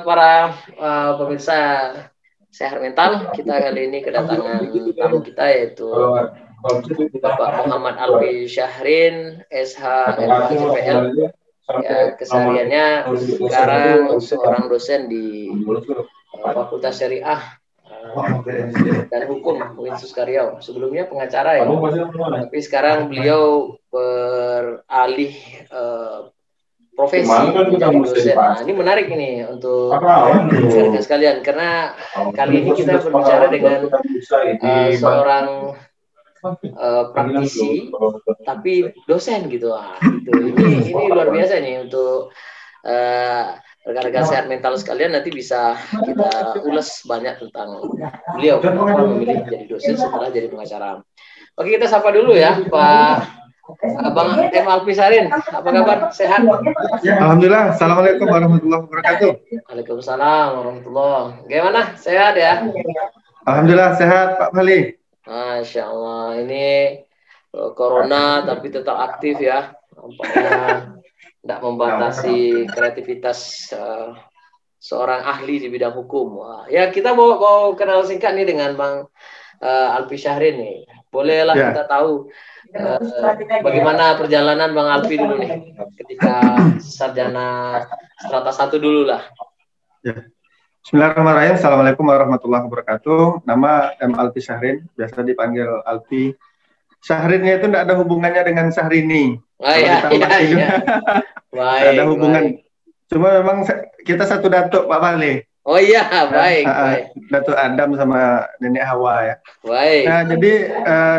para pemirsa Sehat Mental. Kita kali ini kedatangan tamu kita yaitu Bapak Muhammad Alfi Syahrin, SH MHCPL. Ya, kesehariannya sekarang seorang dosen di Fakultas Syariah dan Hukum Universitas Riau. Sebelumnya pengacara ya, tapi sekarang beliau beralih profesi menjadi dosen. Nah, ini menarik ini untuk rekan sekalian karena kali ini kita berbicara dengan seorang praktisi tapi dosen gitu. Gitu. Ini luar biasa nih untuk rekan-rekan sehat mental sekalian. Nanti bisa kita ulas banyak tentang beliau kenapa memilih jadi dosen setelah jadi pengacara. Oke, kita sapa dulu ya Pak Bang M. Alfi Syahrin. Apa kabar? Sehat? Alhamdulillah. Assalamualaikum warahmatullahi wabarakatuh. Waalaikumsalam warahmatullahi. Gimana? Sehat ya? Alhamdulillah sehat Pak Fali. Masya Allah. Ini corona tapi tetap aktif ya. Nampaknya tidak membatasi kreativitas seorang ahli di bidang hukum. Wah, ya kita mau kenal singkat nih dengan Bang Alfi Syahrin nih. Bolehlah ya. Kita tahu bagaimana perjalanan Bang Alfi dulu nih ketika sarjana strata 1 dulu lah. Ya. Bismillahirrahmanirrahim. Assalamualaikum warahmatullahi wabarakatuh. Nama M. Alfi Syahrin, biasa dipanggil Alfi. Syahrinnya itu tidak ada hubungannya dengan Syahrini. Iya. Baik, ada hubungan. Baik. Cuma memang kita satu datuk Pak Fali. Oh iya, baik. Datuk Adam sama Nenek Hawa ya. Baik. Nah, jadi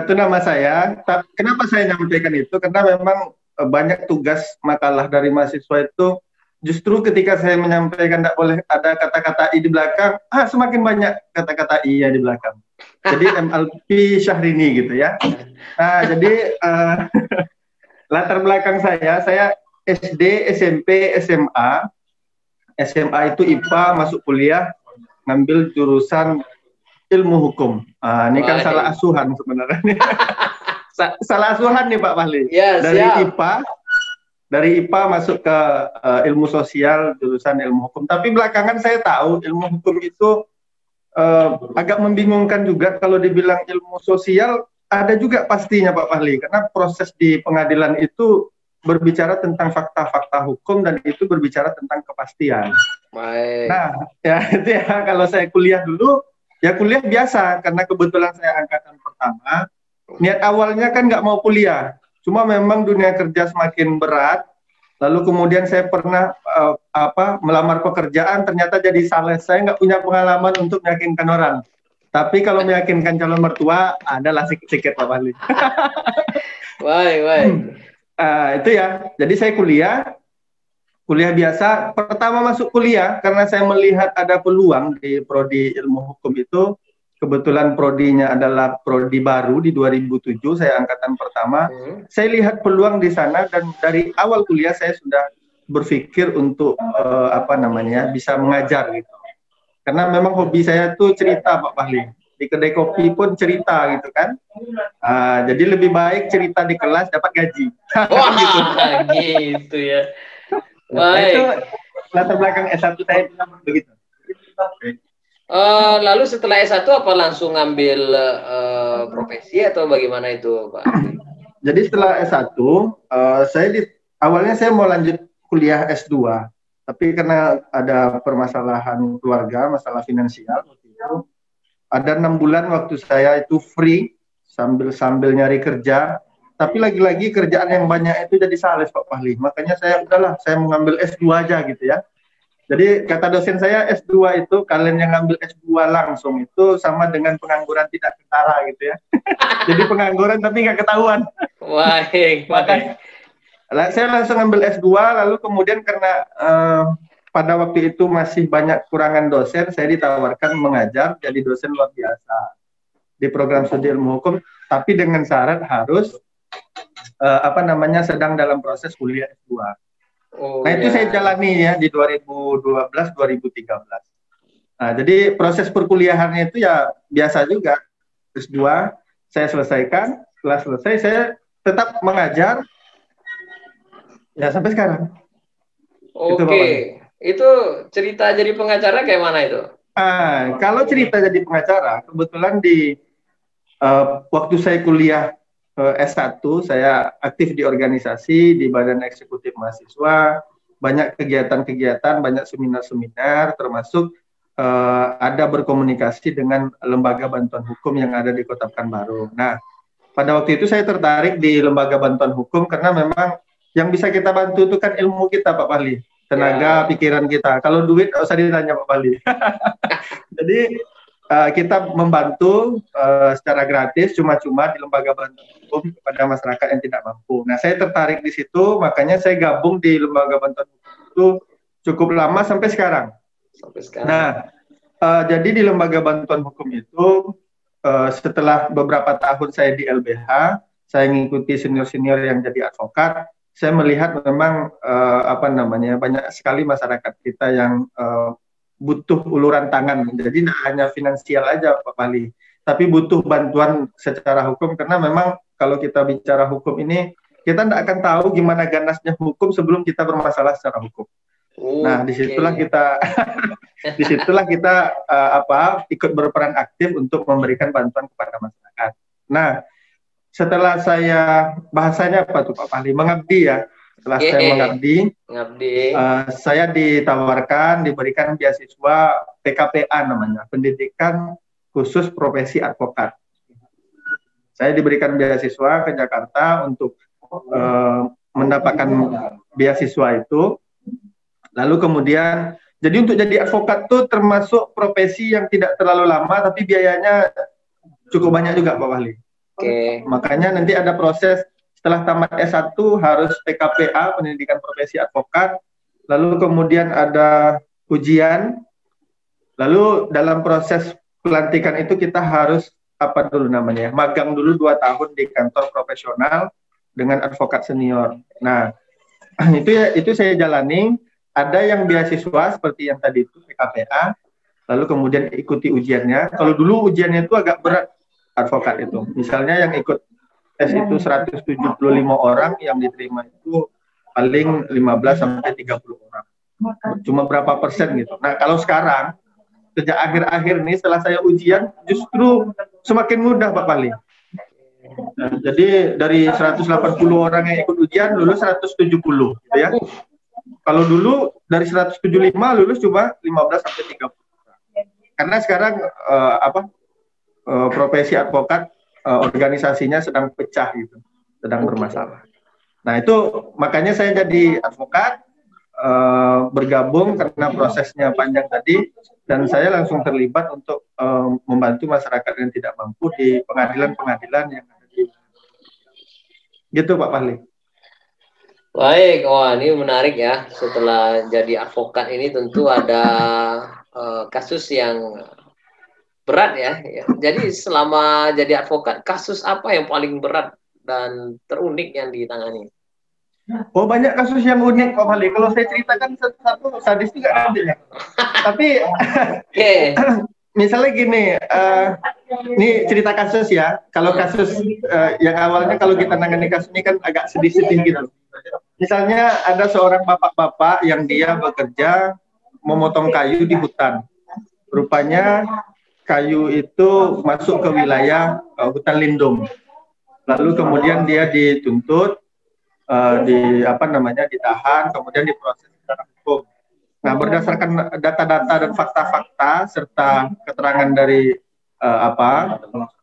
itu nama saya. Kenapa saya nyampaikan itu? Karena memang banyak tugas makalah dari mahasiswa itu justru ketika saya menyampaikan tidak boleh ada kata-kata I di belakang, semakin banyak kata-kata I ya di belakang. Jadi M. Alfi Syahrini gitu ya. Nah, jadi latar belakang saya SD, SMP, SMA. SMA itu IPA, masuk kuliah, ngambil jurusan ilmu hukum. Ini kan salah asuhan sebenarnya. Salah asuhan nih Pak Fahli. Yes, dari IPA masuk ke ilmu sosial, jurusan ilmu hukum. Tapi belakangan saya tahu ilmu hukum itu agak membingungkan juga. Kalau dibilang ilmu sosial, ada juga pastinya Pak Fahli. Karena proses di pengadilan itu berbicara tentang fakta-fakta hukum dan itu berbicara tentang kepastian. Baik. Nah, ya itu ya kalau saya kuliah dulu, ya kuliah biasa karena kebetulan saya angkatan pertama. Niat awalnya kan nggak mau kuliah, cuma memang dunia kerja semakin berat. Lalu kemudian saya pernah melamar pekerjaan, ternyata jadi sales. Saya nggak punya pengalaman untuk meyakinkan orang. Tapi kalau meyakinkan calon mertua, adalah sedikit Pak Fahli. Baik. Itu ya, jadi saya kuliah biasa. Pertama masuk kuliah karena saya melihat ada peluang di prodi ilmu hukum itu. Kebetulan prodinya adalah prodi baru di 2007, saya angkatan pertama. Saya lihat peluang di sana dan dari awal kuliah saya sudah berpikir untuk bisa mengajar gitu. Karena memang hobi saya itu cerita Pak Fahli. Di kedai kopi pun cerita gitu kan. Jadi lebih baik cerita di kelas dapat gaji. Wah, gitu ya. Baik. Itu latar belakang S1 saya begitu. Lalu setelah S1 apa langsung ngambil profesi atau bagaimana itu Pak? Jadi setelah S1, awalnya saya mau lanjut kuliah S2. Tapi karena ada permasalahan keluarga, masalah finansial waktu itu, ada 6 bulan waktu saya itu free sambil nyari kerja, tapi lagi-lagi kerjaan yang banyak itu jadi sales Pak Fahli. Makanya saya mau ngambil S2 aja gitu ya. Jadi kata dosen saya S2 itu kalian yang ngambil S2 langsung itu sama dengan pengangguran tidak ketara gitu ya. Jadi pengangguran tapi nggak ketahuan. Baik. Saya langsung ngambil S2 lalu kemudian karena pada waktu itu masih banyak kurangan dosen, saya ditawarkan mengajar jadi dosen luar biasa di program studi ilmu hukum, tapi dengan syarat harus sedang dalam proses kuliah S2. Itu saya jalani ya di 2012-2013. Nah, jadi proses perkuliahannya itu ya biasa juga. S2 saya selesaikan, setelah selesai saya tetap mengajar ya sampai sekarang. Oke. Itu cerita jadi pengacara kayak mana itu? Kalau cerita jadi pengacara, kebetulan di waktu saya kuliah S1, saya aktif di organisasi, di Badan Eksekutif Mahasiswa, banyak kegiatan-kegiatan, banyak seminar-seminar, termasuk ada berkomunikasi dengan lembaga bantuan hukum yang ada di Kota Pekanbaru. Nah, pada waktu itu saya tertarik di lembaga bantuan hukum karena memang yang bisa kita bantu itu kan ilmu kita, Pak Pali, tenaga, pikiran kita. Kalau duit nggak usah ditanya, Pak Pali. Jadi kita membantu secara gratis, cuma-cuma di lembaga bantuan hukum kepada masyarakat yang tidak mampu. Nah, saya tertarik di situ, makanya saya gabung di lembaga bantuan hukum itu cukup lama sampai sekarang. Nah, jadi di lembaga bantuan hukum itu setelah beberapa tahun saya di LBH, saya mengikuti senior-senior yang jadi advokat, saya melihat memang banyak sekali masyarakat kita yang butuh uluran tangan. Jadi tidak hanya finansial aja Pak Pali, tapi butuh bantuan secara hukum karena memang kalau kita bicara hukum ini, kita tidak akan tahu gimana ganasnya hukum sebelum kita bermasalah secara hukum. Nah, disitulah kita ikut berperan aktif untuk memberikan bantuan kepada masyarakat. Nah, setelah saya bahasanya apa tuh Pak Pali, mengabdi ya. Setelah saya mengabdi, saya diberikan beasiswa PKPA namanya, Pendidikan Khusus Profesi Advokat. Saya diberikan beasiswa ke Jakarta untuk mendapatkan beasiswa itu. Lalu kemudian, jadi untuk jadi advokat tuh termasuk profesi yang tidak terlalu lama, tapi biayanya cukup banyak juga Pak Wahli. Makanya nanti ada proses setelah tamat S1 harus PKPA, Pendidikan Profesi Advokat, lalu kemudian ada ujian, lalu dalam proses pelantikan itu kita harus magang dulu 2 tahun di kantor profesional dengan advokat senior. Nah, itu saya jalani. Ada yang beasiswa seperti yang tadi itu PKPA, lalu kemudian ikuti ujiannya. Kalau dulu ujiannya itu agak berat advokat itu. Misalnya yang ikut tes itu 175 orang, yang diterima itu paling 15 sampai 30 orang. Cuma berapa persen gitu. Nah, kalau sekarang sejak akhir-akhir ini setelah saya ujian justru semakin mudah Pak Pali. Nah, jadi dari 180 orang yang ikut ujian lulus 170 gitu ya. Kalau dulu dari 175 lulus cuma 15 sampai 30. Karena sekarang profesi advokat organisasinya sedang pecah gitu, sedang bermasalah. Nah, itu makanya saya jadi advokat, bergabung karena prosesnya panjang tadi, dan saya langsung terlibat untuk membantu masyarakat yang tidak mampu di pengadilan-pengadilan yang ada di gitu Pak Pahli. Baik, wah ini menarik ya. Setelah jadi advokat ini tentu ada kasus yang berat ya. Jadi selama jadi advokat, kasus apa yang paling berat dan terunik yang ditangani? Oh, banyak kasus yang unik Pak Mali. Kalau saya ceritakan satu-satu sadis juga nanti ya. Tapi misalnya gini, ini cerita kasus ya. Kalau kasus yang awalnya kalau kita nangani kasus ini kan agak sedih-sedih gitu. Misalnya ada seorang bapak-bapak yang dia bekerja memotong kayu di hutan. Rupanya kayu itu masuk ke wilayah hutan lindung. Lalu kemudian dia dituntut, ditahan, kemudian diproses secara hukum. Nah, berdasarkan data-data dan fakta-fakta serta keterangan dari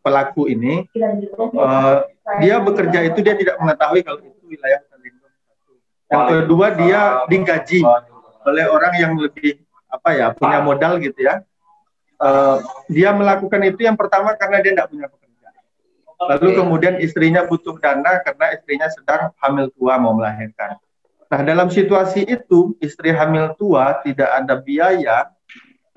pelaku ini, dia bekerja itu dia tidak mengetahui kalau itu wilayah hutan lindung. Yang kedua, dia digaji oleh orang yang lebih punya modal gitu ya. Dia melakukan itu yang pertama karena dia tidak punya pekerjaan. Lalu kemudian istrinya butuh dana karena istrinya sedang hamil tua mau melahirkan. Nah, dalam situasi itu istri hamil tua tidak ada biaya,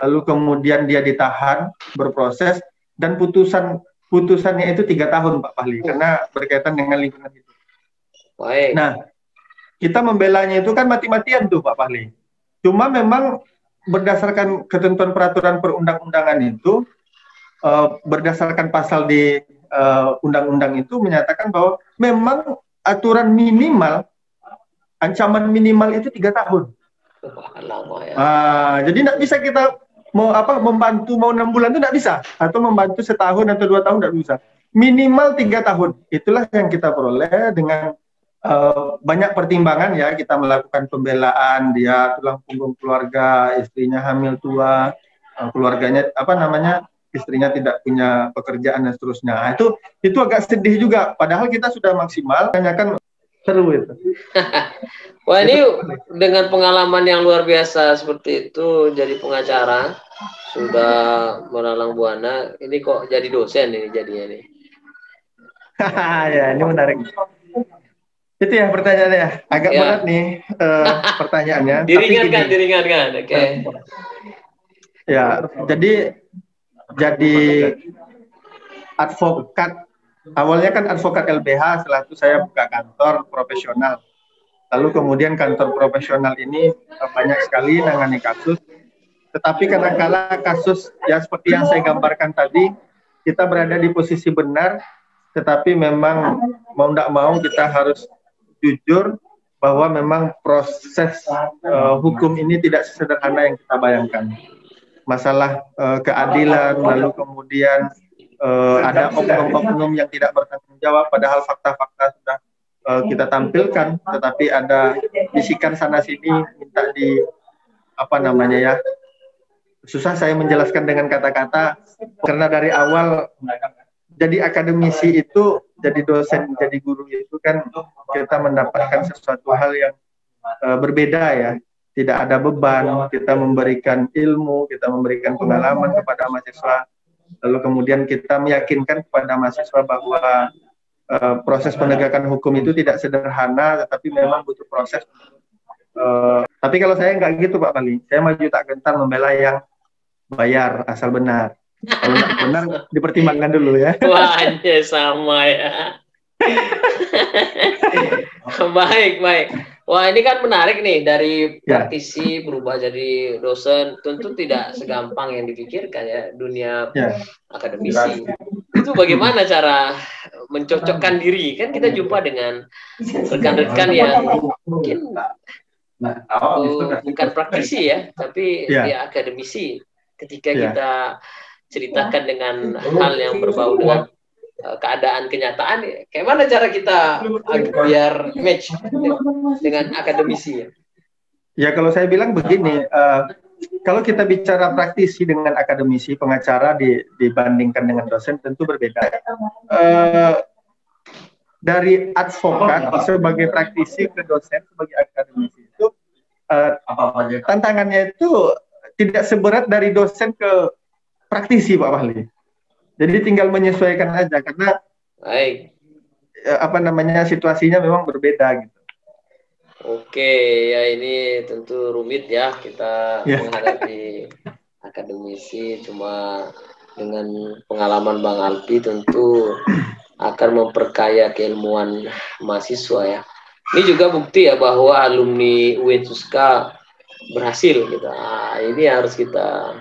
lalu kemudian dia ditahan, berproses, dan putusannya itu 3 tahun Pak Pahli karena berkaitan dengan lingkungan hidup. Baik. Nah, kita membelanya itu kan mati-matian tuh Pak Pahli. Cuma memang berdasarkan ketentuan peraturan perundang-undangan itu, berdasarkan pasal di undang-undang itu menyatakan bahwa memang aturan minimal, ancaman minimal itu 3 tahun. Jadi tidak bisa kita mau membantu mau 6 bulan itu tidak bisa, atau membantu setahun atau 2 tahun tidak bisa. Minimal 3 tahun. Itulah yang kita peroleh dengan banyak pertimbangan ya. Kita melakukan pembelaan, dia tulang punggung keluarga, istrinya hamil tua, keluarganya istrinya tidak punya pekerjaan dan seterusnya. Itu agak sedih juga. Padahal kita sudah maksimal. Tanyakan seru itu. Wah, ini dengan pengalaman yang luar biasa seperti itu, jadi pengacara sudah melalang buana, ini kok jadi dosen ini jadinya nih. Ya, ini menarik. Itu ya pertanyaannya, agak berat nih pertanyaannya. Diringankan, oke. Ya, jadi advokat, awalnya kan advokat LBH, setelah itu saya buka kantor profesional. Lalu kemudian kantor profesional ini banyak sekali nangani kasus, tetapi kadang-kala kasus ya seperti yang saya gambarkan tadi, kita berada di posisi benar, tetapi memang mau tidak mau kita harus jujur bahwa memang proses hukum ini tidak sesederhana yang kita bayangkan. Masalah keadilan, lalu kemudian ada oknum-oknum yang tidak bertanggung jawab, padahal fakta-fakta sudah kita tampilkan, tetapi ada bisikan sana sini minta susah saya menjelaskan dengan kata-kata, karena dari awal jadi akademisi itu, jadi dosen, jadi guru itu kan kita mendapatkan sesuatu hal yang berbeda ya, tidak ada beban, kita memberikan ilmu, kita memberikan pengalaman kepada mahasiswa, lalu kemudian kita meyakinkan kepada mahasiswa bahwa proses penegakan hukum itu tidak sederhana, tetapi memang butuh proses. Tapi kalau saya nggak gitu Pak Bali, saya maju tak gentar membela yang bayar asal benar. Kalau nggak benar dipertimbangkan dulu ya. Wah, sama ya. Baik. Wah, ini kan menarik nih, dari praktisi berubah jadi dosen, tentu tidak segampang yang dipikirkan ya dunia akademisi. Itu bagaimana cara mencocokkan diri? Kan kita jumpa dengan rekan-rekan yang mungkin bukan praktisi ya, tapi dia akademisi. Ketika kita ceritakan dengan hal yang berbau dengan keadaan kenyataan, kayak mana cara kita biar match dengan akademisi? Ya kalau saya bilang begini, kalau kita bicara praktisi dengan akademisi, pengacara dibandingkan dengan dosen tentu berbeda. Dari advokat sebagai praktisi ke dosen sebagai akademisi itu tantangannya itu tidak seberat dari dosen ke praktisi Pak Fahli. Jadi tinggal menyesuaikan aja, karena situasinya memang berbeda gitu. Oke, ya ini tentu rumit ya kita menghadapi akademisi, cuma dengan pengalaman Bang Alpi tentu akan memperkaya keilmuan mahasiswa ya. Ini juga bukti ya bahwa alumni UIN Suska berhasil gitu. Ini harus kita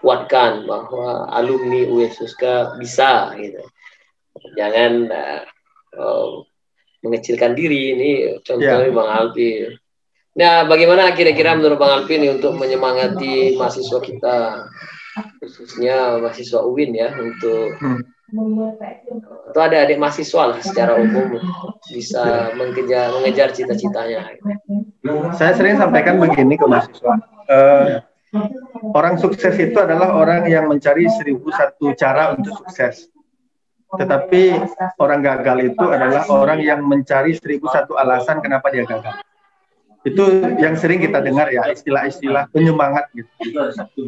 kuatkan bahwa alumni UIN Suska bisa gitu. Jangan mengecilkan diri. Ini contohnya Bang Alpi. Nah, bagaimana kira-kira menurut Bang Alpi ini untuk menyemangati mahasiswa kita, khususnya mahasiswa UIN ya, untuk atau adik-adik mahasiswa lah secara umum bisa mengejar cita-citanya. Saya sering sampaikan begini ke mahasiswa, orang sukses itu adalah orang yang mencari 1001 cara untuk sukses, tetapi orang gagal itu adalah orang yang mencari 1001 alasan kenapa dia gagal. Itu yang sering kita dengar ya, istilah-istilah penyemangat gitu.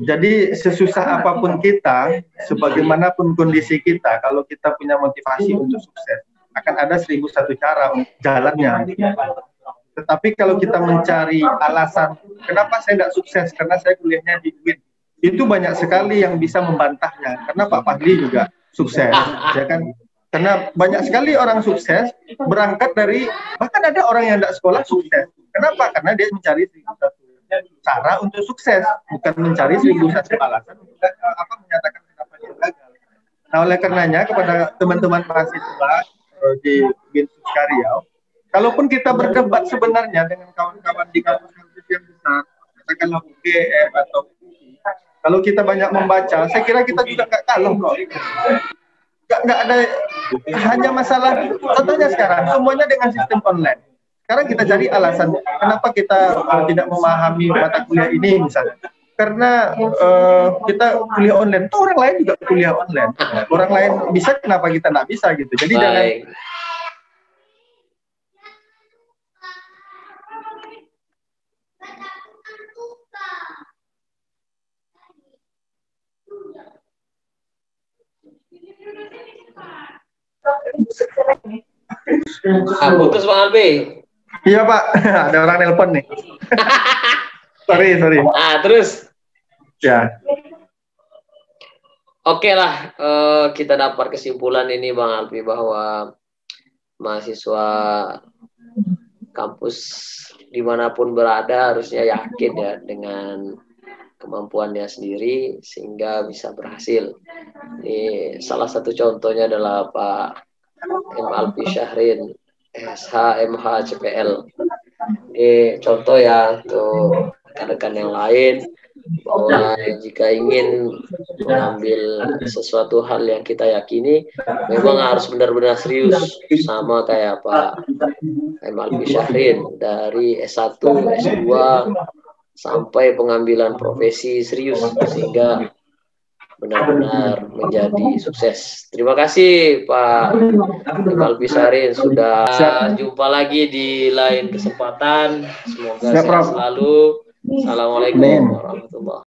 Jadi sesusah apapun kita, sebagaimanapun kondisi kita, kalau kita punya motivasi untuk sukses, akan ada 1001 cara jalannya. Tetapi kalau kita mencari alasan, kenapa saya tidak sukses? Karena saya kuliahnya di UIN. Itu banyak sekali yang bisa membantahnya. Karena Pak Fahli juga sukses, ya kan? Karena banyak sekali orang sukses berangkat dari, bahkan ada orang yang tidak sekolah sukses. Kenapa? Karena dia mencari 1001 cara untuk sukses, bukan mencari 1001 alasan untuk menyatakan kenapa dia gagal. Nah, oleh karenanya kepada teman-teman mahasiswa di UIN Suska Riau, kalaupun kita berdebat sebenarnya dengan kawan-kawan di kampus-kampus yang besar, katakanlah UGM atau kalau kita banyak membaca, saya kira kita juga nggak kalah kok. Nggak ada, hanya masalah, contohnya sekarang, semuanya dengan sistem online. Sekarang kita cari alasan, kenapa kita tidak memahami mata kuliah ini misalnya. Karena kita kuliah online, tuh orang lain juga kuliah online. Orang lain bisa, kenapa kita nggak bisa gitu. Jadi jangan. Putus Bang Albi. Iya Pak, ada orang nelpon nih. sorry. Terus. Ya. Oke lah, kita dapat kesimpulan ini Bang Albi bahwa mahasiswa kampus dimanapun berada harusnya yakin ya dengan kemampuannya sendiri sehingga bisa berhasil. Ini salah satu contohnya adalah Pak M. Albi Syahrin, SH, MH, CPL. Ini contoh ya untuk rekan-rekan yang lain bahwa jika ingin mengambil sesuatu hal yang kita yakini memang harus benar-benar serius, sama kayak Pak M. Albi Syahrin dari S1, S2 sampai pengambilan profesi serius sehingga benar-benar menjadi sukses. Terima kasih Pak M. Albi Syahrin, sudah jumpa lagi di lain kesempatan. Semoga sehat selalu. Assalamualaikum warahmatullahi wabarakatuh.